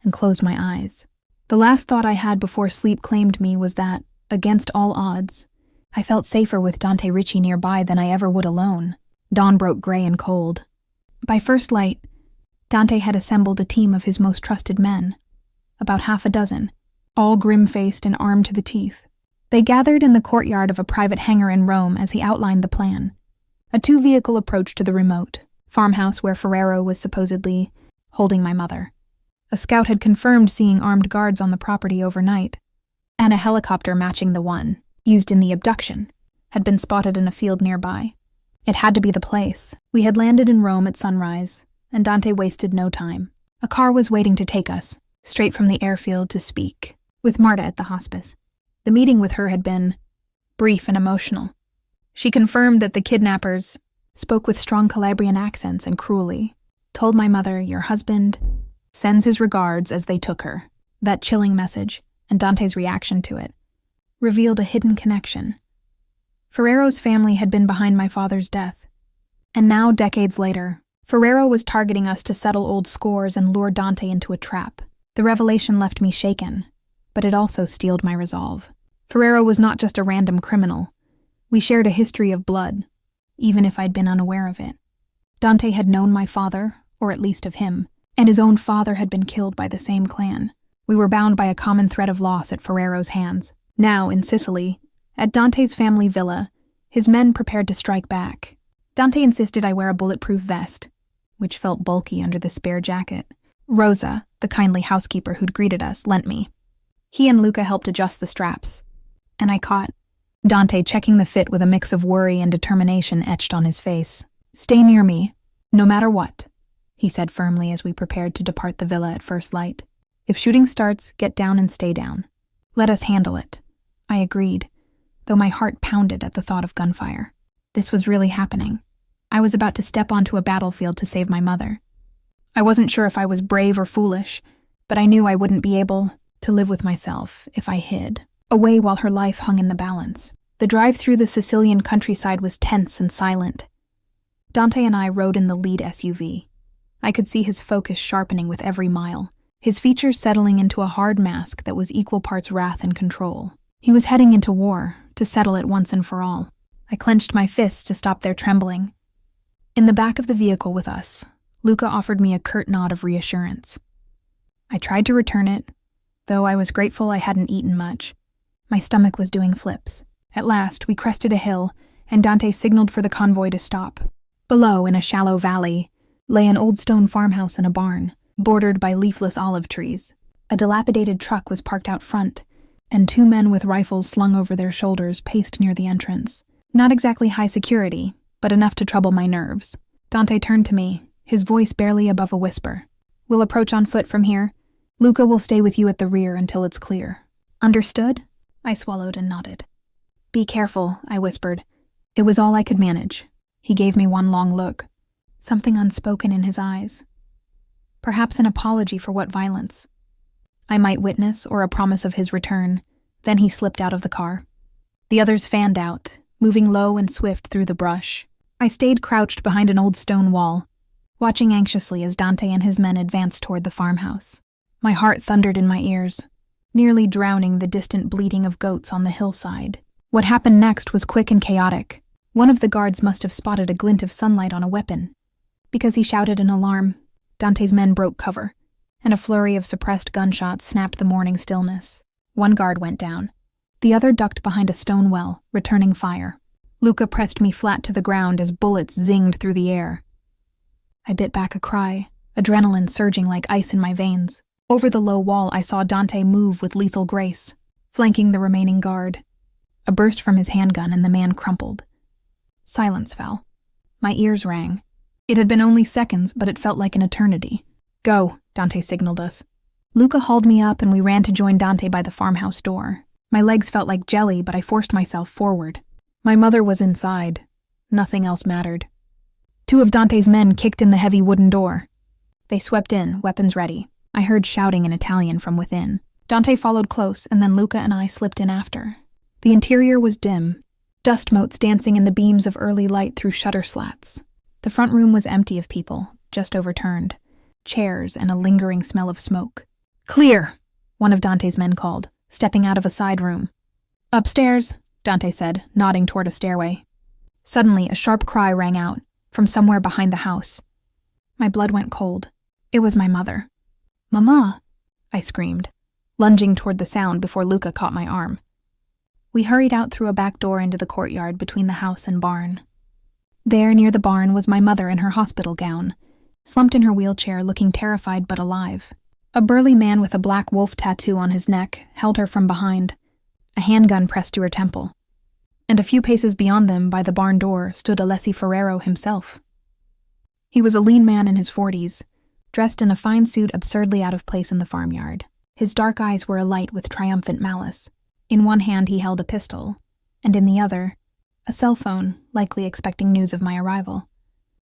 A: and closed my eyes. The last thought I had before sleep claimed me was that, against all odds, I felt safer with Dante Ricci nearby than I ever would alone. Dawn broke gray and cold. By first light, Dante had assembled a team of his most trusted men, about half a dozen, all grim-faced and armed to the teeth. They gathered in the courtyard of a private hangar in Rome as he outlined the plan. A 2-vehicle approach to the remote farmhouse where Ferrero was supposedly holding my mother. A scout had confirmed seeing armed guards on the property overnight, and a helicopter matching the one used in the abduction had been spotted in a field nearby. It had to be the place. We had landed in Rome at sunrise, and Dante wasted no time. A car was waiting to take us, straight from the airfield to speak, with Marta at the hospice. The meeting with her had been brief and emotional. She confirmed that the kidnappers spoke with strong Calabrian accents and cruelly, told my mother, your husband sends his regards as they took her. That chilling message, and Dante's reaction to it, revealed a hidden connection. Ferrero's family had been behind my father's death, and now, decades later, Ferrero was targeting us to settle old scores and lure Dante into a trap. The revelation left me shaken, but it also steeled my resolve. Ferrero was not just a random criminal. We shared a history of blood, even if I'd been unaware of it. Dante had known my father, or at least of him, and his own father had been killed by the same clan. We were bound by a common thread of loss at Ferrero's hands. Now, in Sicily, at Dante's family villa, his men prepared to strike back. Dante insisted I wear a bulletproof vest, which felt bulky under the spare jacket. Rosa, the kindly housekeeper who'd greeted us, lent me. He and Luca helped adjust the straps, and I caught Dante checking the fit with a mix of worry and determination etched on his face. "Stay near me, no matter what," he said firmly as we prepared to depart the villa at first light. "If shooting starts, get down and stay down. Let us handle it." I agreed, though my heart pounded at the thought of gunfire. This was really happening. I was about to step onto a battlefield to save my mother. I wasn't sure if I was brave or foolish, but I knew I wouldn't be able to live with myself if I hid, away while her life hung in the balance. The drive through the Sicilian countryside was tense and silent. Dante and I rode in the lead SUV. I could see his focus sharpening with every mile, his features settling into a hard mask that was equal parts wrath and control. He was heading into war, to settle it once and for all. I clenched my fists to stop their trembling. In the back of the vehicle with us, Luca offered me a curt nod of reassurance. I tried to return it, though I was grateful I hadn't eaten much. My stomach was doing flips. At last, we crested a hill, and Dante signaled for the convoy to stop. Below, in a shallow valley, lay an old stone farmhouse and a barn, bordered by leafless olive trees. A dilapidated truck was parked out front, and 2 men with rifles slung over their shoulders paced near the entrance. Not exactly high security, but enough to trouble my nerves. Dante turned to me, his voice barely above a whisper. "We'll approach on foot from here. Luca will stay with you at the rear until it's clear." "Understood?" I swallowed and nodded. "Be careful," I whispered. It was all I could manage. He gave me one long look, something unspoken in his eyes. Perhaps an apology for what violence I might witness or a promise of his return. Then he slipped out of the car. The others fanned out, moving low and swift through the brush. I stayed crouched behind an old stone wall, watching anxiously as Dante and his men advanced toward the farmhouse. My heart thundered in my ears, nearly drowning the distant bleating of goats on the hillside. What happened next was quick and chaotic. One of the guards must have spotted a glint of sunlight on a weapon. Because he shouted an alarm, Dante's men broke cover, and a flurry of suppressed gunshots snapped the morning stillness. One guard went down. The other ducked behind a stone well, returning fire. Luca pressed me flat to the ground as bullets zinged through the air. I bit back a cry, adrenaline surging like ice in my veins. Over the low wall, I saw Dante move with lethal grace, flanking the remaining guard. A burst from his handgun and the man crumpled. Silence fell. My ears rang. It had been only seconds, but it felt like an eternity. "Go," Dante signaled us. Luca hauled me up and we ran to join Dante by the farmhouse door. My legs felt like jelly, but I forced myself forward. My mother was inside. Nothing else mattered. 2 of Dante's men kicked in the heavy wooden door. They swept in, weapons ready. I heard shouting in Italian from within. Dante followed close, and then Luca and I slipped in after. The interior was dim, dust motes dancing in the beams of early light through shutter slats. The front room was empty of people, just overturned. Chairs and a lingering smell of smoke. "Clear," one of Dante's men called, stepping out of a side room. "Upstairs," Dante said, nodding toward a stairway. Suddenly, a sharp cry rang out, from somewhere behind the house. My blood went cold. It was my mother. "Mama!" I screamed, lunging toward the sound before Luca caught my arm. We hurried out through a back door into the courtyard between the house and barn. There, near the barn, was my mother in her hospital gown, slumped in her wheelchair, looking terrified but alive. A burly man with a black wolf tattoo on his neck held her from behind, a handgun pressed to her temple. And a few paces beyond them, by the barn door, stood Alessi Ferrero himself. He was a lean man in his 40s, dressed in a fine suit absurdly out of place in the farmyard. His dark eyes were alight with triumphant malice. In one hand he held a pistol, and in the other, a cell phone, likely expecting news of my arrival.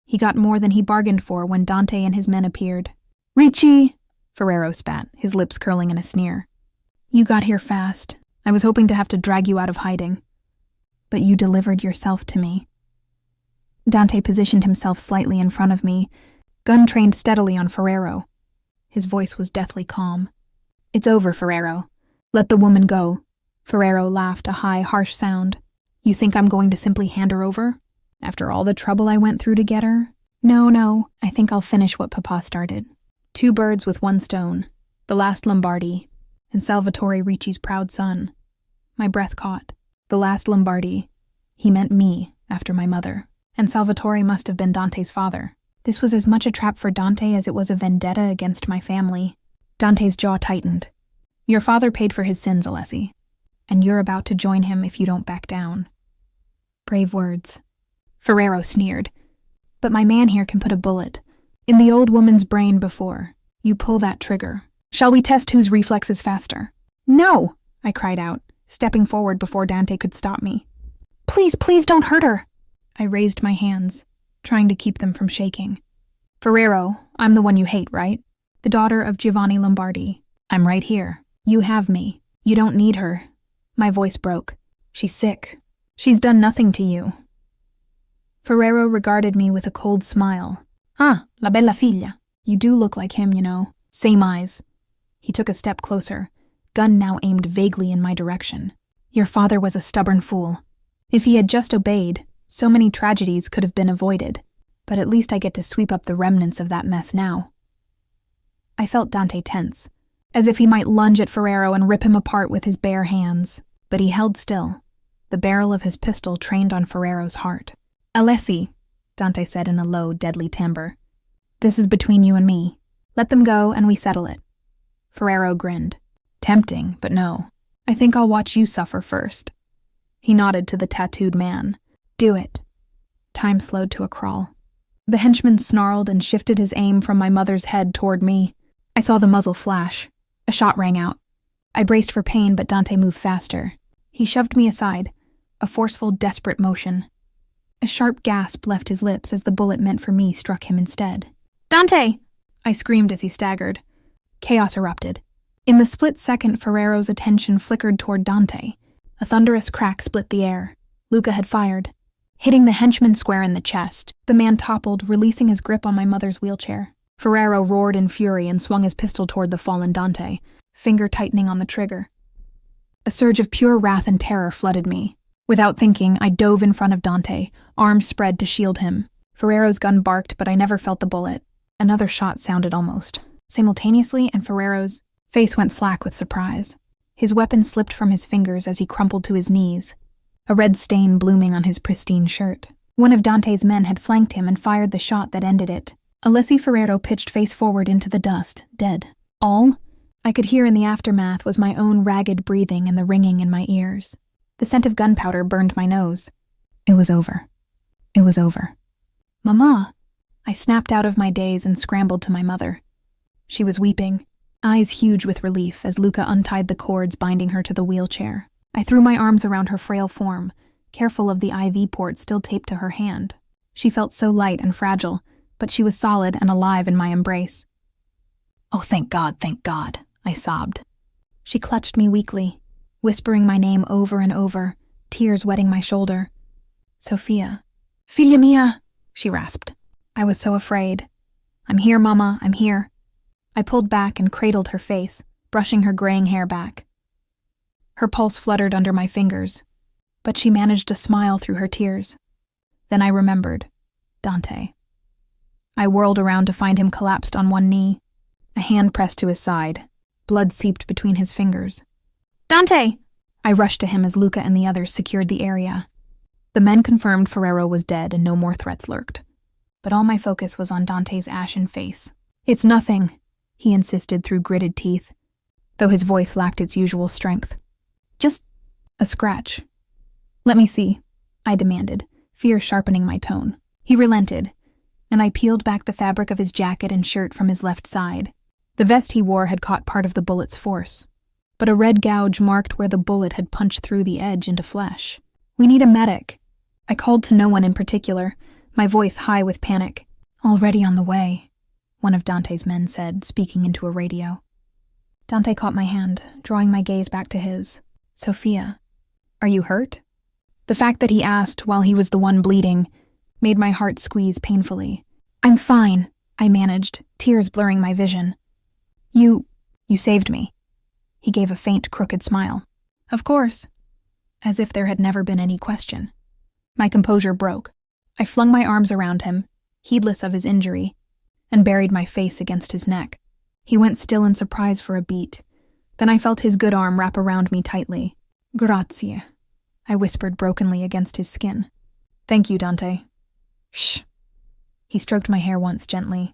A: He got more than he bargained for when Dante and his men appeared. "Ricci!" Ferrero spat, his lips curling in a sneer. You got here fast. I was hoping to have to drag you out of hiding. But you delivered yourself to me. Dante positioned himself slightly in front of me, gun trained steadily on Ferrero. His voice was deathly calm. It's over, Ferrero. Let the woman go. Ferrero laughed, a high, harsh sound. You think I'm going to simply hand her over? After all the trouble I went through to get her? No, I think I'll finish what Papa started. 2 birds with 1 stone. The last Lombardi, and Salvatore Ricci's proud son. My breath caught. The last Lombardi. He meant me, after my mother. And Salvatore must have been Dante's father. This was as much a trap for Dante as it was a vendetta against my family. Dante's jaw tightened. Your father paid for his sins, Alessi. And you're about to join him if you don't back down. Brave words. Ferrero sneered. But my man here can put a bullet in the old woman's brain before you pull that trigger. Shall we test whose reflex is faster? No, I cried out, stepping forward before Dante could stop me. Please don't hurt her. I raised my hands, trying to keep them from shaking. Ferrero, I'm the one you hate, right? The daughter of Giovanni Lombardi. I'm right here. You have me. You don't need her. My voice broke. She's sick. She's done nothing to you. Ferrero regarded me with a cold smile. Ah, la bella figlia. You do look like him, you know. Same eyes. He took a step closer, gun now aimed vaguely in my direction. Your father was a stubborn fool. If he had just obeyed, so many tragedies could have been avoided, but at least I get to sweep up the remnants of that mess now. I felt Dante tense, as if he might lunge at Ferrero and rip him apart with his bare hands, but he held still, the barrel of his pistol trained on Ferrero's heart. Alessi, Dante said in a low, deadly timbre. This is between you and me. Let them go and we settle it. Ferrero grinned. Tempting, but no. I think I'll watch you suffer first. He nodded to the tattooed man. Do it. Time slowed to a crawl. The henchman snarled and shifted his aim from my mother's head toward me. I saw the muzzle flash. A shot rang out. I braced for pain, but Dante moved faster. He shoved me aside, a forceful, desperate motion. A sharp gasp left his lips as the bullet meant for me struck him instead. Dante! I screamed as he staggered. Chaos erupted. In the split second, Ferrero's attention flickered toward Dante. A thunderous crack split the air. Luca had fired. Hitting the henchman square in the chest, the man toppled, releasing his grip on my mother's wheelchair. Ferrero roared in fury and swung his pistol toward the fallen Dante, finger tightening on the trigger. A surge of pure wrath and terror flooded me. Without thinking, I dove in front of Dante, arms spread to shield him. Ferrero's gun barked, but I never felt the bullet. Another shot sounded almost simultaneously, and Ferrero's face went slack with surprise. His weapon slipped from his fingers as he crumpled to his knees, a red stain blooming on his pristine shirt. One of Dante's men had flanked him and fired the shot that ended it. Alessi Ferrero pitched face forward into the dust, dead. All I could hear in the aftermath was my own ragged breathing and the ringing in my ears. The scent of gunpowder burned my nose. It was over. It was over. Mama! I snapped out of my daze and scrambled to my mother. She was weeping, eyes huge with relief as Luca untied the cords binding her to the wheelchair. I threw my arms around her frail form, careful of the IV port still taped to her hand. She felt so light and fragile, but she was solid and alive in my embrace. Oh, thank God, I sobbed. She clutched me weakly, whispering my name over and over, tears wetting my shoulder. Sophia. Figlia mia, she rasped. I was so afraid. I'm here, Mama, I'm here. I pulled back and cradled her face, brushing her graying hair back. Her pulse fluttered under my fingers, but she managed to smile through her tears. Then I remembered. Dante. I whirled around to find him collapsed on one knee, a hand pressed to his side. Blood seeped between his fingers. Dante! I rushed to him as Luca and the others secured the area. The men confirmed Ferrero was dead and no more threats lurked. But all my focus was on Dante's ashen face. It's nothing, he insisted through gritted teeth, though his voice lacked its usual strength. Just a scratch. Let me see, I demanded, fear sharpening my tone. He relented, and I peeled back the fabric of his jacket and shirt from his left side. The vest he wore had caught part of the bullet's force, but a red gouge marked where the bullet had punched through the edge into flesh. We need a medic. I called to no one in particular, my voice high with panic. Already on the way. one of Dante's men said, speaking into a radio. Dante caught my hand, drawing my gaze back to his. Sophia, are you hurt? The fact that he asked while he was the one bleeding made my heart squeeze painfully. I'm fine, I managed, tears blurring my vision. You saved me. He gave a faint, crooked smile. Of course. As if there had never been any question. My composure broke. I flung my arms around him, heedless of his injury, and buried my face against his neck. He went still in surprise for a beat. Then I felt his good arm wrap around me tightly. Grazie, I whispered brokenly against his skin. Thank you, Dante. Shh. He stroked my hair once gently.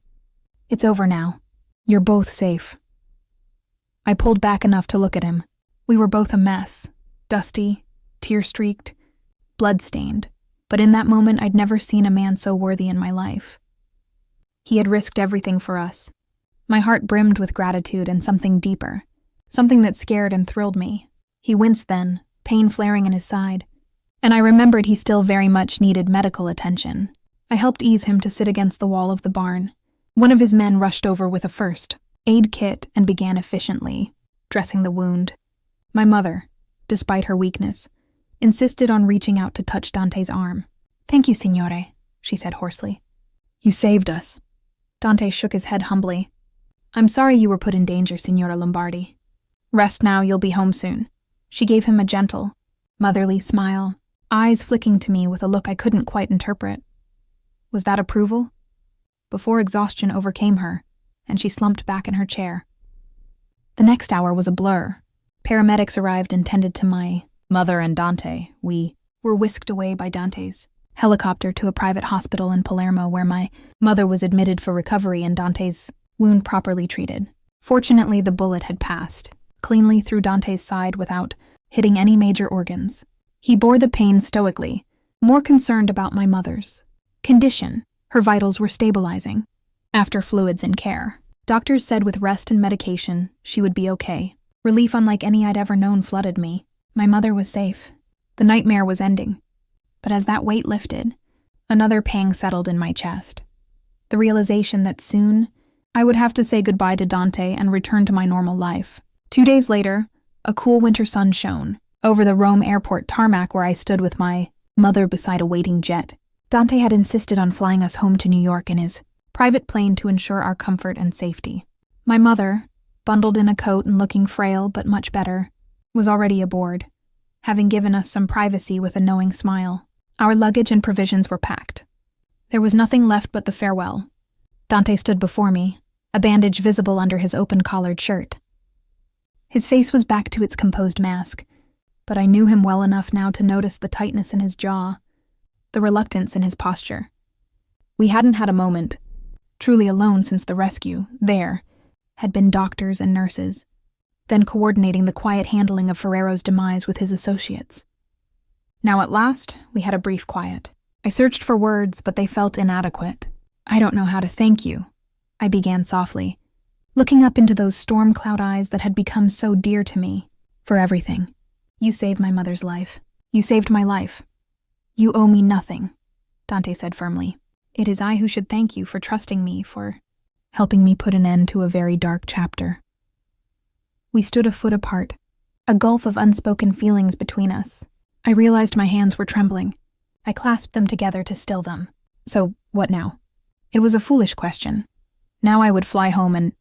A: It's over now. You're both safe. I pulled back enough to look at him. We were both a mess. Dusty, tear-streaked, blood-stained. But in that moment, I'd never seen a man so worthy in my life. He had risked everything for us. My heart brimmed with gratitude and something deeper, something that scared and thrilled me. He winced then, pain flaring in his side, and I remembered he still very much needed medical attention. I helped ease him to sit against the wall of the barn. One of his men rushed over with a first aid kit and began efficiently dressing the wound. My mother, despite her weakness, insisted on reaching out to touch Dante's arm. Thank you, signore, she said hoarsely. You saved us. Dante shook his head humbly. I'm sorry you were put in danger, Signora Lombardi. Rest now, you'll be home soon. She gave him a gentle, motherly smile, eyes flicking to me with a look I couldn't quite interpret. Was that approval? Before exhaustion overcame her, and she slumped back in her chair. The next hour was a blur. Paramedics arrived and tended to my mother and Dante. We were whisked away by Dante's helicopter to a private hospital in Palermo where my mother was admitted for recovery and Dante's wound properly treated. Fortunately, the bullet had passed cleanly through Dante's side without hitting any major organs. He bore the pain stoically, more concerned about my mother's condition. Her vitals were stabilizing. After fluids and care, doctors said with rest and medication, she would be okay. Relief unlike any I'd ever known flooded me. My mother was safe. The nightmare was ending. But as that weight lifted, another pang settled in my chest. The realization that soon I would have to say goodbye to Dante and return to my normal life. 2 days later, a cool winter sun shone over the Rome airport tarmac where I stood with my mother beside a waiting jet. Dante had insisted on flying us home to New York in his private plane to ensure our comfort and safety. My mother, bundled in a coat and looking frail but much better, was already aboard, having given us some privacy with a knowing smile. Our luggage and provisions were packed. There was nothing left but the farewell. Dante stood before me, a bandage visible under his open-collared shirt. His face was back to its composed mask, but I knew him well enough now to notice the tightness in his jaw, the reluctance in his posture. We hadn't had a moment, truly alone since the rescue. There had been doctors and nurses, then coordinating the quiet handling of Ferrero's demise with his associates. Now at last, we had a brief quiet. I searched for words, but they felt inadequate. I don't know how to thank you, I began softly, looking up into those storm cloud eyes that had become so dear to me, for everything. You saved my mother's life. You saved my life. You owe me nothing, Dante said firmly. It is I who should thank you for trusting me, for helping me put an end to a very dark chapter. We stood a foot apart, a gulf of unspoken feelings between us. I realized my hands were trembling. I clasped them together to still them. So, what now? It was a foolish question. Now I would fly home and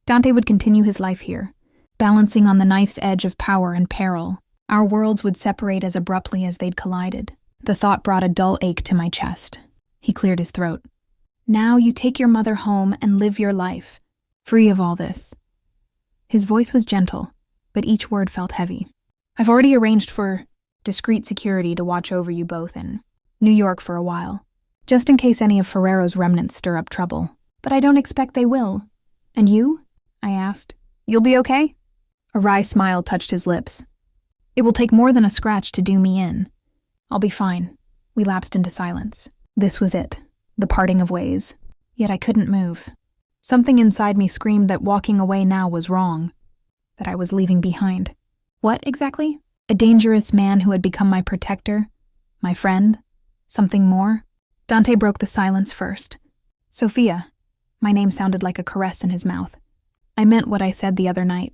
A: Dante would continue his life here, balancing on the knife's edge of power and peril. Our worlds would separate as abruptly as they'd collided. The thought brought a dull ache to my chest. He cleared his throat. Now you take your mother home and live your life, free of all this. His voice was gentle, but each word felt heavy. I've already arranged for discreet security to watch over you both in New York for a while, just in case any of Ferrero's remnants stir up trouble. But I don't expect they will. And you? I asked. You'll be okay? A wry smile touched his lips. It will take more than a scratch to do me in. I'll be fine. We lapsed into silence. This was it, the parting of ways. Yet I couldn't move. Something inside me screamed that walking away now was wrong, that I was leaving behind. What exactly? A dangerous man who had become my protector? My friend? Something more? Dante broke the silence first. Sophia, My name sounded like a caress in his mouth. I meant what I said the other night.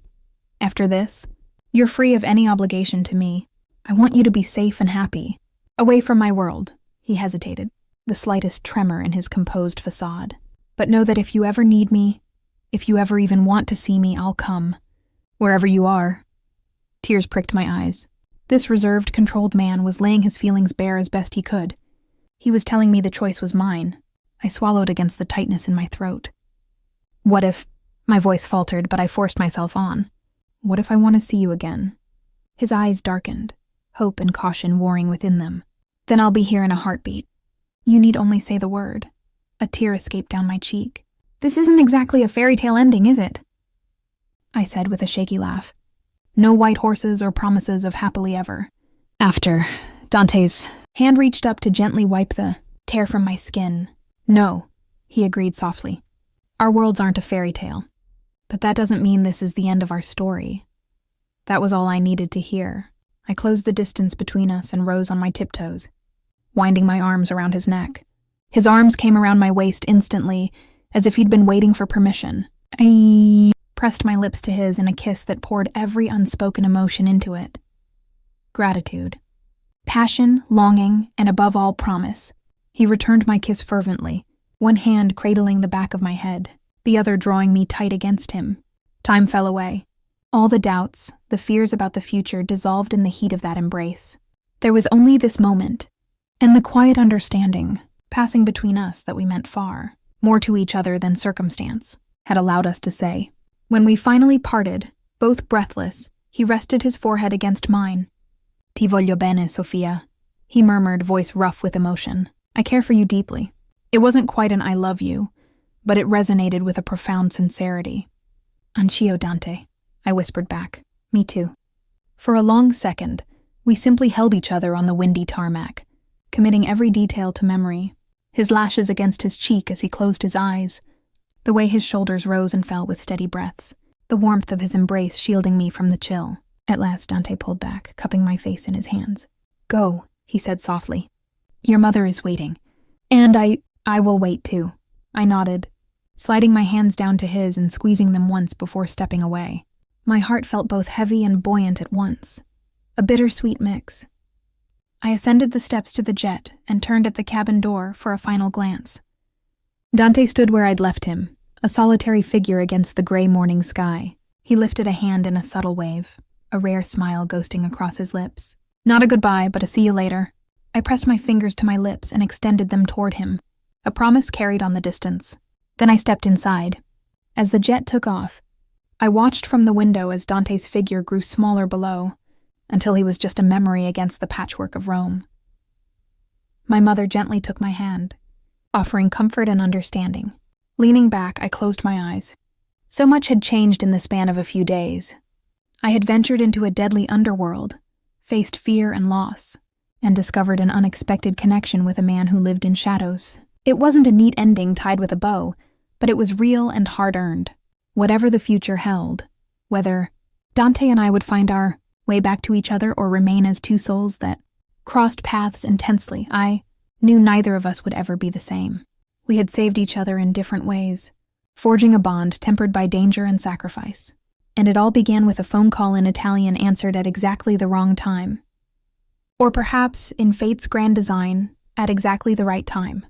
A: After this, you're free of any obligation to me. I want you to be safe and happy. Away from my world. He hesitated, the slightest tremor in his composed facade. But know that if you ever need me, if you ever even want to see me, I'll come. Wherever you are. Tears pricked my eyes. This reserved, controlled man was laying his feelings bare as best he could. He was telling me the choice was mine. I swallowed against the tightness in my throat. What if... My voice faltered, but I forced myself on. What if I want to see you again? His eyes darkened, hope and caution warring within them. Then I'll be here in a heartbeat. You need only say the word. A tear escaped down my cheek. This isn't exactly a fairy tale ending, is it? I said with a shaky laugh. No white horses or promises of happily ever. After Dante's hand reached up to gently wipe the tear from my skin. No, he agreed softly. Our worlds aren't a fairy tale. But that doesn't mean this is the end of our story. That was all I needed to hear. I closed the distance between us and rose on my tiptoes, winding my arms around his neck. His arms came around my waist instantly, as if he'd been waiting for permission. I pressed my lips to his in a kiss that poured every unspoken emotion into it. Gratitude. Passion, longing, and above all, promise. He returned my kiss fervently, one hand cradling the back of my head, the other drawing me tight against him. Time fell away. All the doubts, the fears about the future dissolved in the heat of that embrace. There was only this moment, and the quiet understanding, passing between us that we meant far, more to each other than circumstance, had allowed us to say. When we finally parted, both breathless, he rested his forehead against mine. Ti voglio bene, Sofia, he murmured, voice rough with emotion. I care for you deeply. It wasn't quite an I love you, but it resonated with a profound sincerity. Anch'io, Dante, I whispered back. Me too. For a long second, we simply held each other on the windy tarmac, committing every detail to memory, his lashes against his cheek as he closed his eyes, the way his shoulders rose and fell with steady breaths, the warmth of his embrace shielding me from the chill. At last, Dante pulled back, cupping my face in his hands. Go, he said softly. Your mother is waiting. And I will wait too. I nodded, sliding my hands down to his and squeezing them once before stepping away. My heart felt both heavy and buoyant at once, a bittersweet mix. I ascended the steps to the jet and turned at the cabin door for a final glance. Dante stood where I'd left him, a solitary figure against the gray morning sky. He lifted a hand in a subtle wave, a rare smile ghosting across his lips. Not a goodbye, but a see you later. I pressed my fingers to my lips and extended them toward him, a promise carried on the distance. Then I stepped inside. As the jet took off, I watched from the window as Dante's figure grew smaller below, until he was just a memory against the patchwork of Rome. My mother gently took my hand, offering comfort and understanding. Leaning back, I closed my eyes. So much had changed in the span of a few days. I had ventured into a deadly underworld, faced fear and loss, and discovered an unexpected connection with a man who lived in shadows. It wasn't a neat ending tied with a bow, but it was real and hard-earned. Whatever the future held, whether Dante and I would find our way back to each other or remain as two souls that crossed paths intensely, I knew neither of us would ever be the same. We had saved each other in different ways, forging a bond tempered by danger and sacrifice. And it all began with a phone call in Italian answered at exactly the wrong time. Or perhaps, in fate's grand design, at exactly the right time.